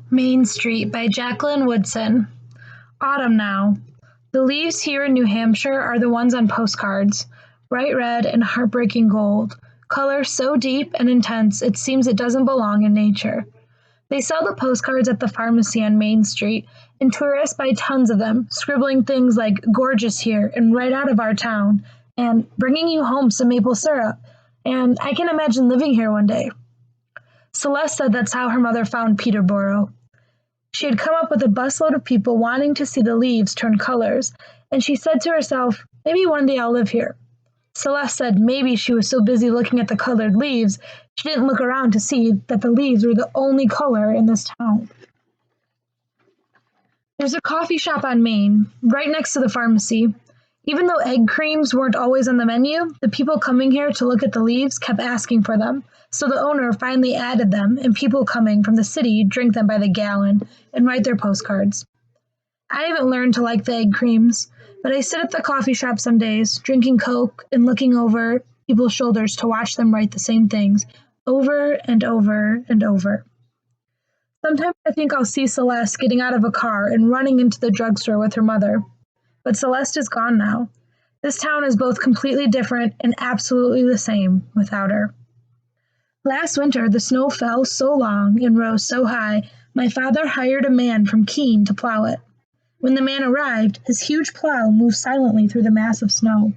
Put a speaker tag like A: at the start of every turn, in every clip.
A: Main Street by Jacqueline Woodson. Autumn now. The leaves here in New Hampshire are the ones on postcards, bright red and heartbreaking gold, color so deep and intense it seems it doesn't belong in nature. They sell the postcards at the pharmacy on Main Street, and tourists buy tons of them, scribbling things like gorgeous here and right out of our town, and bringing you home some maple syrup, and I can imagine living here one day. Celeste said that's how her mother found Peterborough. She had come up with a busload of people wanting to see the leaves turn colors, and she said to herself, maybe one day I'll live here. Celeste said maybe she was so busy looking at the colored leaves, she didn't look around to see that the leaves were the only color in this town. There's a coffee shop on Main, right next to the pharmacy. Even though egg creams weren't always on the menu, the people coming here to look at the leaves kept asking for them, so the owner finally added them, and people coming from the city drink them by the gallon and write their postcards. I haven't learned to like the egg creams, but I sit at the coffee shop some days, drinking Coke and looking over people's shoulders to watch them write the same things over and over and over. Sometimes I think I'll see Celeste getting out of a car and running into the drugstore with her mother. But Celeste is gone now. This town is both completely different and absolutely the same without her. Last winter, the snow fell so long and rose so high, my father hired a man from Keene to plow it. When the man arrived, his huge plow moved silently through the mass of snow.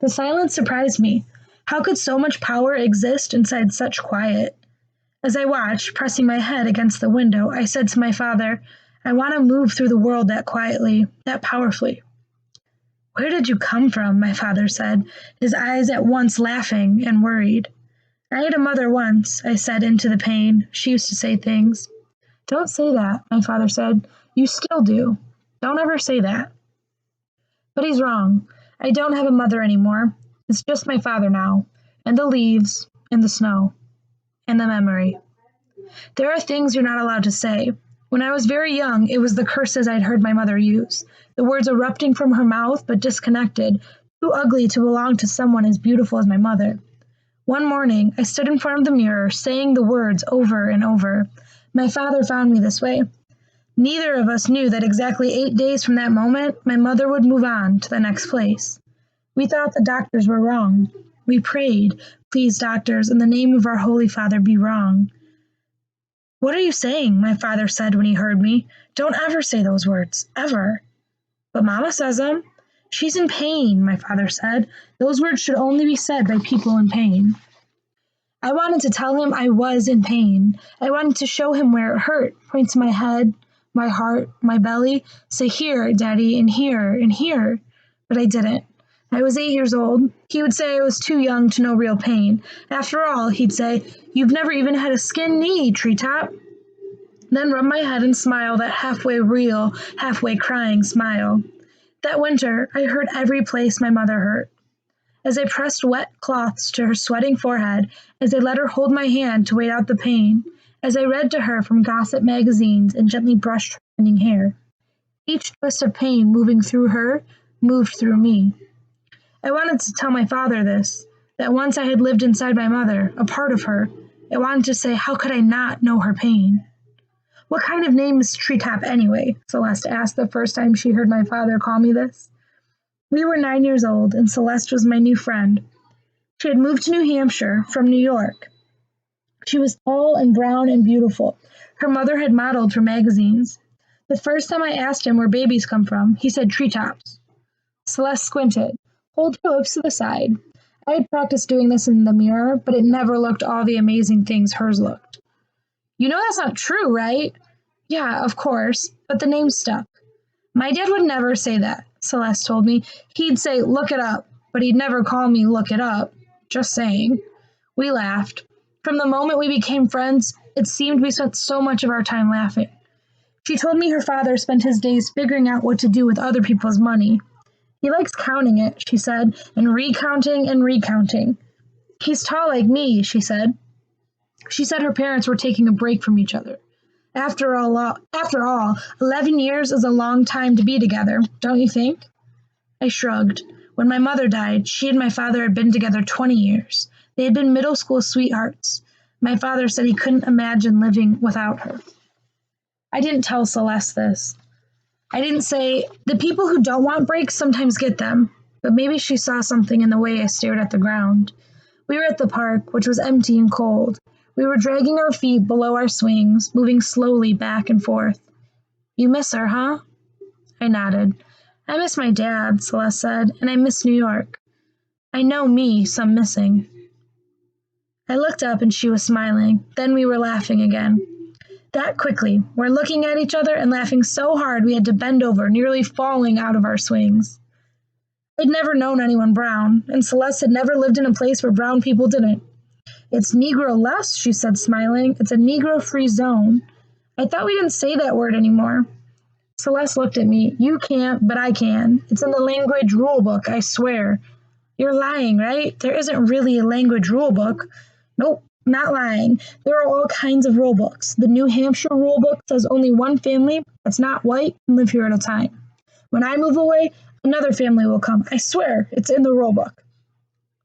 A: The silence surprised me. How could so much power exist inside such quiet? As I watched, pressing my head against the window, I said to my father, I want to move through the world that quietly, that powerfully. Where did you come from? My father said, his eyes at once laughing and worried. I had a mother once, I said into the pain. She used to say things. Don't say that, my father said. You still do. Don't ever say that. But he's wrong. I don't have a mother anymore. It's just my father now, and the leaves, and the snow, and the memory. There are things you're not allowed to say. When I was very young, it was the curses I'd heard my mother use, the words erupting from her mouth but disconnected, too ugly to belong to someone as beautiful as my mother. One morning, I stood in front of the mirror, saying the words over and over. My father found me this way. Neither of us knew that exactly 8 days from that moment, my mother would move on to the next place. We thought the doctors were wrong. We prayed, please, doctors, in the name of our Holy Father, be wrong. What are you saying? My father said when he heard me. Don't ever say those words, ever. But Mama says them. She's in pain, my father said. Those words should only be said by people in pain. I wanted to tell him I was in pain. I wanted to show him where it hurt, point to my head, my heart, my belly, say here, Daddy, and here, and here. But I didn't. I was 8 years old. He would say I was too young to know real pain. After all, he'd say, you've never even had a skinned knee, Treetop. Then rub my head and smile that halfway real, halfway crying smile. That winter, I hurt every place my mother hurt. As I pressed wet cloths to her sweating forehead, as I let her hold my hand to wait out the pain, as I read to her from gossip magazines and gently brushed her thinning hair. Each twist of pain moving through her moved through me. I wanted to tell my father this, that once I had lived inside my mother, a part of her. I wanted to say, how could I not know her pain? What kind of name is Treetop anyway? Celeste asked the first time she heard my father call me this. We were 9 years old, and Celeste was my new friend. She had moved to New Hampshire from New York. She was tall and brown and beautiful. Her mother had modeled for magazines. The first time I asked him where babies come from, he said treetops. Celeste squinted. Hold her lips to the side. I had practiced doing this in the mirror, but it never looked all the amazing things hers looked. You know that's not true, right? Yeah, of course, but the name stuck. My dad would never say that, Celeste told me. He'd say, look it up, but he'd never call me look it up. Just saying. We laughed. From the moment we became friends, it seemed we spent so much of our time laughing. She told me her father spent his days figuring out what to do with other people's money. He likes counting it, she said, and recounting and recounting. He's tall like me, she said. She said her parents were taking a break from each other. After all, 11 years is a long time to be together, don't you think? I shrugged. When my mother died, she and my father had been together 20 years. They had been middle school sweethearts. My father said he couldn't imagine living without her. I didn't tell Celeste this. I didn't say, the people who don't want breaks sometimes get them, but maybe she saw something in the way I stared at the ground. We were at the park, which was empty and cold. We were dragging our feet below our swings, moving slowly back and forth. You miss her, huh? I nodded. I miss my dad, Celeste said, and I miss New York. I know me, some missing. I looked up and she was smiling. Then we were laughing again. That quickly, we're looking at each other and laughing so hard we had to bend over, nearly falling out of our swings. I'd never known anyone brown, and Celeste had never lived in a place where brown people didn't. It's Negro-less, she said, smiling. It's a Negro-free zone. I thought we didn't say that word anymore. Celeste looked at me. You can't, but I can. It's in the language rule book, I swear. You're lying, right? There isn't really a language rule book. Nope, not lying. There are all kinds of rule books. The New Hampshire rule book says only one family that's not white can live here at a time. When I move away, another family will come. I swear, it's in the rule book.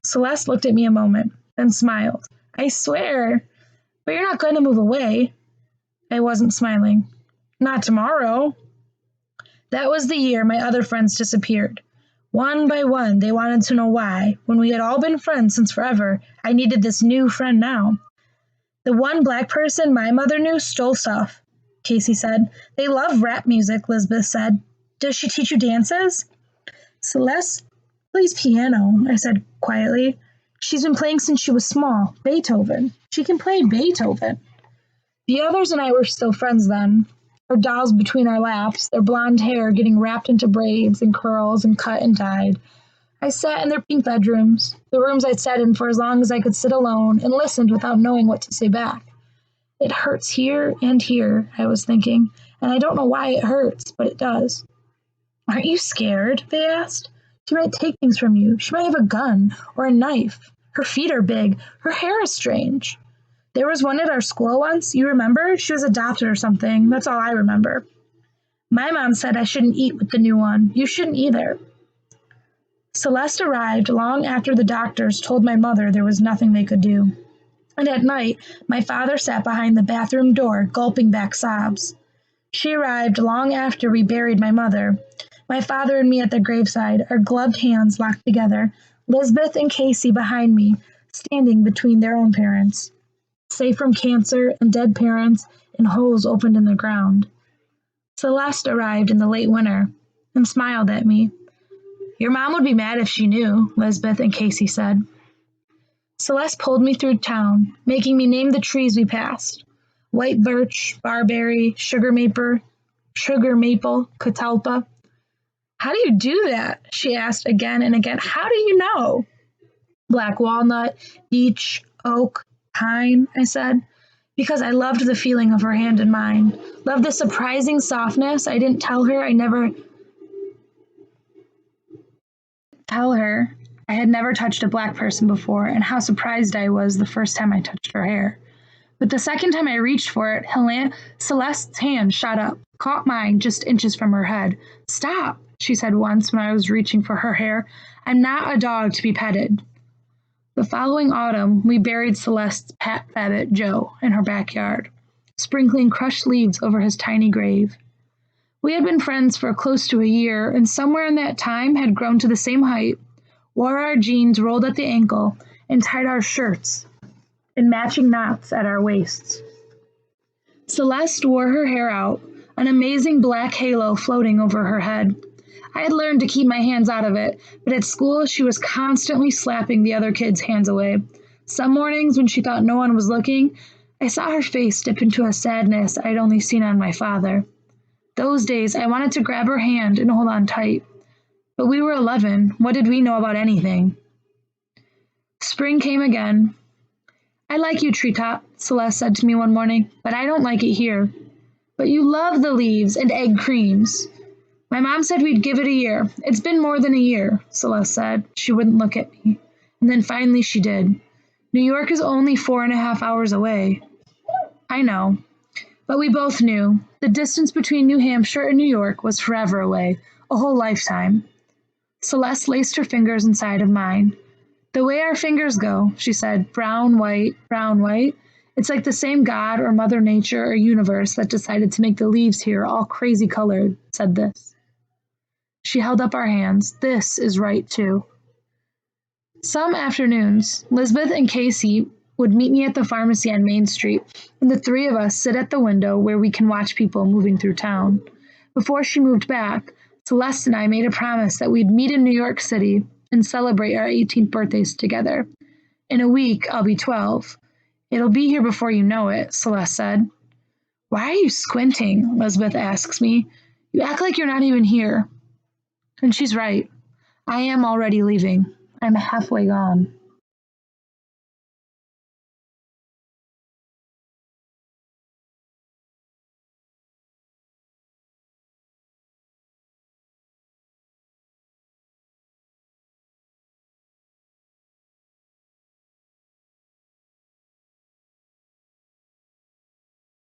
A: Celeste looked at me a moment, then smiled. I swear, but you're not going to move away. I wasn't smiling. Not tomorrow. That was the year my other friends disappeared. One by one, they wanted to know why. When we had all been friends since forever, I needed this new friend now. The one black person my mother knew stole stuff, Casey said. They love rap music, Lisbeth said. Does she teach you dances? Celeste plays piano, I said quietly. She's been playing since she was small. Beethoven. She can play Beethoven. The others and I were still friends then. Our dolls between our laps, their blonde hair getting wrapped into braids and curls and cut and dyed. I sat in their pink bedrooms, the rooms I'd sat in for as long as I could sit alone, and listened without knowing what to say back. It hurts here and here, I was thinking, and I don't know why it hurts, but it does. Aren't you scared? They asked. She might take things from you. She might have a gun or a knife. Her feet are big. Her hair is strange. There was one at our school once, you remember? She was adopted or something. That's all I remember. My mom said I shouldn't eat with the new one. You shouldn't either. Celeste arrived long after the doctors told my mother there was nothing they could do. And at night, my father sat behind the bathroom door, gulping back sobs. She arrived long after we buried my mother. My father and me at the graveside, our gloved hands locked together, Lisbeth and Casey behind me, standing between their own parents. Safe from cancer and dead parents and holes opened in the ground. Celeste arrived in the late winter and smiled at me. Your mom would be mad if she knew, Lisbeth and Casey said. Celeste pulled me through town, making me name the trees we passed. White birch, barberry, sugar maple, catalpa. How do you do that? She asked again and again. How do you know? Black walnut, beech, oak, pine, I said, because I loved the feeling of her hand in mine, loved the surprising softness. I didn't tell her I had never touched a black person before, and how surprised I was the first time I touched her hair. But the second time I reached for it, Celeste's hand shot up, caught mine just inches from her head. Stop, she said once when I was reaching for her hair. I'm not a dog to be petted. The following autumn, we buried Celeste's pet rabbit, Joe, in her backyard, sprinkling crushed leaves over his tiny grave. We had been friends for close to a year, and somewhere in that time had grown to the same height, wore our jeans rolled at the ankle, and tied our shirts in matching knots at our waists. Celeste wore her hair out, an amazing black halo floating over her head. I had learned to keep my hands out of it, but at school she was constantly slapping the other kids' hands away. Some mornings when she thought no one was looking, I saw her face dip into a sadness I'd only seen on my father. Those days I wanted to grab her hand and hold on tight. But we were 11. What did we know about anything? Spring came again. I like you, Treetop, Celeste said to me one morning, but I don't like it here. But you love the leaves and egg creams. My mom said we'd give it a year. It's been more than a year, Celeste said. She wouldn't look at me. And then finally she did. New York is only 4.5 hours away. I know. But we both knew. The distance between New Hampshire and New York was forever away, a whole lifetime. Celeste laced her fingers inside of mine. The way our fingers go, she said, brown, white, It's like the same God or Mother Nature or universe that decided to make the leaves here all crazy colored said this. She held up our hands. This is right, too. Some afternoons, Lisbeth and Casey would meet me at the pharmacy on Main Street, and the three of us sit at the window where we can watch people moving through town. Before she moved back, Celeste and I made a promise that we'd meet in New York City and celebrate our 18th birthdays together. In a week, I'll be 12. It'll be here before you know it, Celeste said. Why are you squinting? Lisbeth asks me. You act like you're not even here. And she's right. I am already leaving. I'm halfway gone.